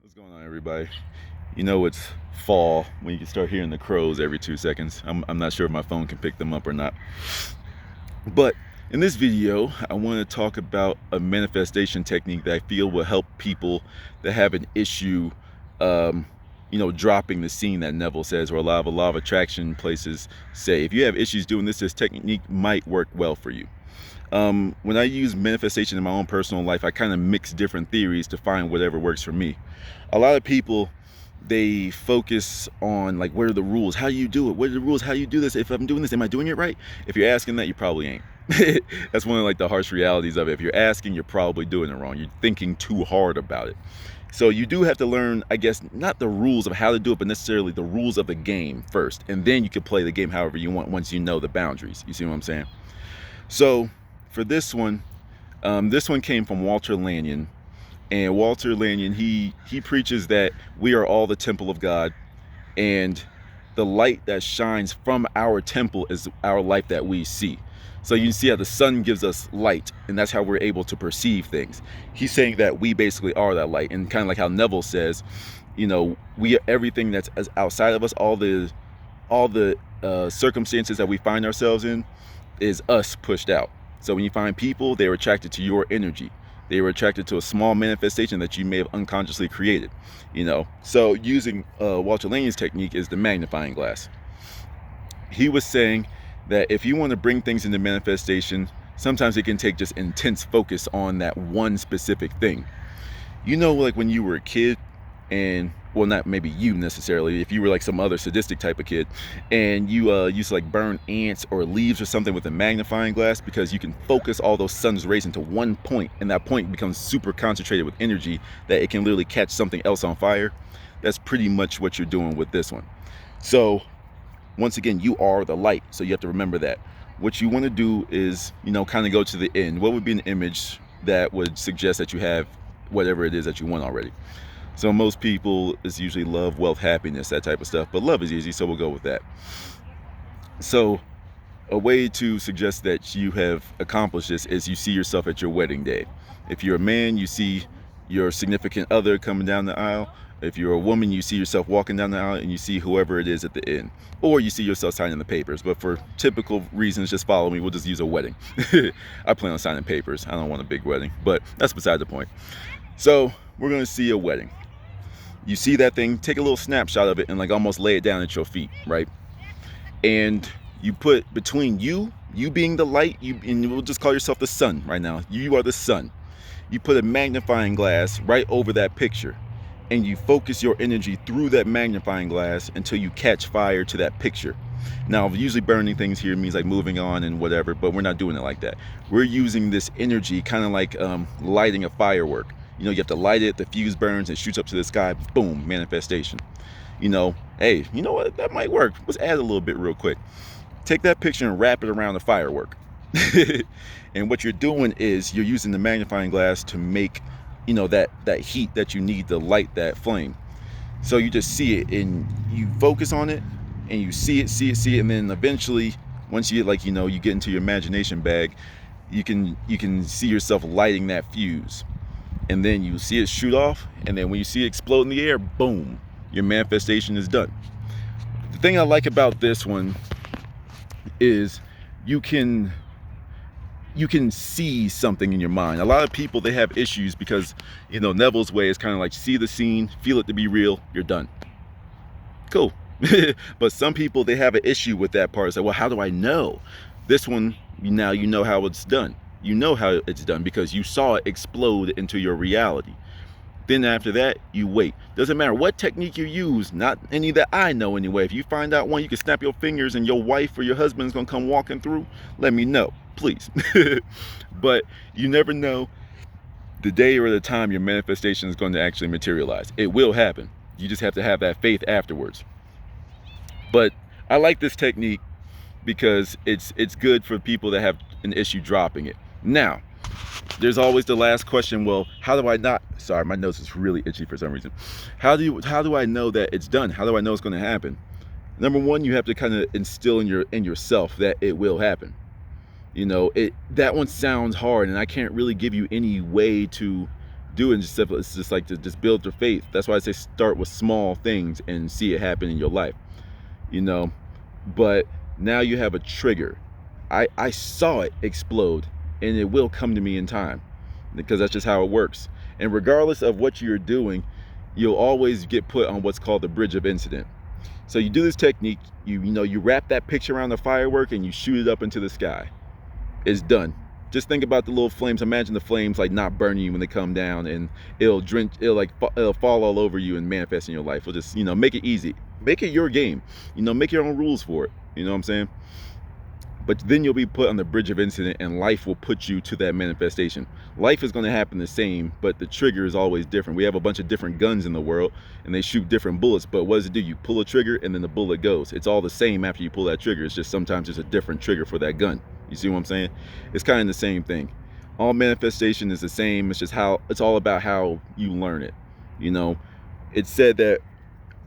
What's going on, everybody? You know it's fall when you can start hearing the crows every 2 seconds. I'm not sure if my phone can pick them up or not. But in this video, I want to talk about a manifestation technique that I feel will help people that have an issue, dropping the scene that Neville says, or a lot of attraction places say. If you have issues doing this technique might work well for you. When I use manifestation in my own personal life, I kind of mix different theories to find whatever works for me. A lot of people, they focus on like, what are the rules? How do you do it? What are the rules? How do you do this? If I'm doing this, am I doing it right? If you're asking that, you probably ain't. That's one of like the harsh realities of it. If you're asking, you're probably doing it wrong. You're thinking too hard about it. So you do have to learn, I guess, not the rules of how to do it, but necessarily the rules of the game first. And then you can play the game however you want once you know the boundaries. You see what I'm saying? So for this one came from Walter Lanyon. And Walter Lanyon, he preaches that we are all the temple of God, and the light that shines from our temple is our light that we see. So you can see how the sun gives us light, and that's how we're able to perceive things. He's saying that we basically are that light, and kind of like how Neville says, we are everything that's outside of us, all the circumstances that we find ourselves in is us pushed out. So when you find people, they're attracted to your energy. They were attracted to a small manifestation that you may have unconsciously created. So using Walter Lanyon's technique is the magnifying glass. He was saying that if you want to bring things into manifestation, sometimes it can take just intense focus on that one specific thing. Like when you were a kid, and well, not maybe you necessarily, if you were like some other sadistic type of kid, and you used to like burn ants or leaves or something with a magnifying glass, because you can focus all those sun's rays into one point, and that point becomes super concentrated with energy that it can literally catch something else on fire. That's pretty much what you're doing with this one. So once again, you are the light, so you have to remember that. What you want to do is, kind of go to the end. What would be an image that would suggest that you have whatever it is that you want already? So most people, it's usually love, wealth, happiness, that type of stuff. But love is easy, so we'll go with that. So a way to suggest that you have accomplished this is you see yourself at your wedding day. If you're a man, you see your significant other coming down the aisle. If you're a woman, you see yourself walking down the aisle, and you see whoever it is at the end. Or you see yourself signing the papers. But for typical reasons, just follow me. We'll just use a wedding. I plan on signing papers. I don't want a big wedding, but that's beside the point. So we're going to see a wedding. You see that thing, take a little snapshot of it and like almost lay it down at your feet, right? And you put between you being the light, and we'll just call yourself the sun right now. You are the sun. You put a magnifying glass right over that picture, and you focus your energy through that magnifying glass until you catch fire to that picture. Now, usually burning things here means like moving on and whatever, but we're not doing it like that. We're using this energy kind of like lighting a firework. You have to light it, the fuse burns, and shoots up to the sky, boom, manifestation. Hey, you know what, that might work. Let's add a little bit real quick. Take that picture and wrap it around the firework. And what you're doing is you're using the magnifying glass to make, that heat that you need to light that flame. So you just see it, and you focus on it, and you see it, and then eventually, once you you get into your imagination bag, you can see yourself lighting that fuse. And then you see it shoot off, and then when you see it explode in the air, boom, your manifestation is done. The thing I like about this one is you can see something in your mind. A lot of people, they have issues because, Neville's way is kind of like, see the scene, feel it to be real, you're done. Cool. But some people, they have an issue with that part. It's like, well, how do I know? This one, now you know how it's done. You know how it's done because you saw it explode into your reality. Then after that, you wait. Doesn't matter what technique you use, not any that I know anyway. If you find out one, you can snap your fingers and your wife or your husband's gonna come walking through, let me know, please. But you never know the day or the time your manifestation is going to actually materialize. It will happen. You just have to have that faith afterwards. But I like this technique because it's good for people that have an issue dropping it. Now, there's always the last question. Well, how do I not? Sorry, my nose is really itchy for some reason. How do I know that it's done? How do I know it's going to happen? Number one, you have to kind of instill in yourself that it will happen. That one sounds hard, and I can't really give you any way to do it. It's just like to just build your faith. That's why I say start with small things and see it happen in your life, you know. But now you have a trigger. I saw it explode, and it will come to me in time, because that's just how it works. And regardless of what you're doing, you'll always get put on what's called the bridge of incident. So you do this technique, you wrap that picture around the firework and you shoot it up into the sky. It's done. Just think about the little flames. Imagine the flames like not burning you when they come down, and it'll fall all over you and manifest in your life. We'll just, make it easy. Make it your game. Make your own rules for it. You know what I'm saying? But then you'll be put on the bridge of incident, and life will put you to that manifestation. Life is going to happen the same, but the trigger is always different. We have a bunch of different guns in the world, and they shoot different bullets. But what does it do? You pull a trigger, and then the bullet goes. It's all the same after you pull that trigger. It's just sometimes it's a different trigger for that gun. You see what I'm saying? It's kind of the same thing. All manifestation is the same. It's just it's all about how you learn it. It said that,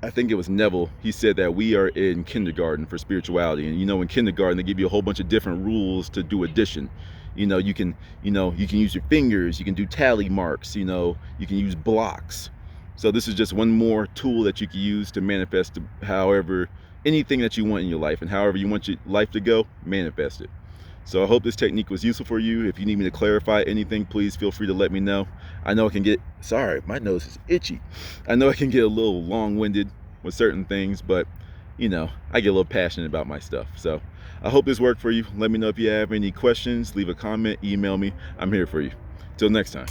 I think it was Neville, he said that we are in kindergarten for spirituality. And in kindergarten they give you a whole bunch of different rules to do addition. You can use your fingers, you can do tally marks, you can use blocks. So this is just one more tool that you can use to manifest anything that you want in your life, and however you want your life to go, manifest it. So I hope this technique was useful for you. If you need me to clarify anything, please feel free to let me know. I know it can get, sorry, my nose is itchy. I know I can get a little long-winded with certain things, but I get a little passionate about my stuff. So I hope this worked for you. Let me know if you have any questions. Leave a comment, email me. I'm here for you. Till next time.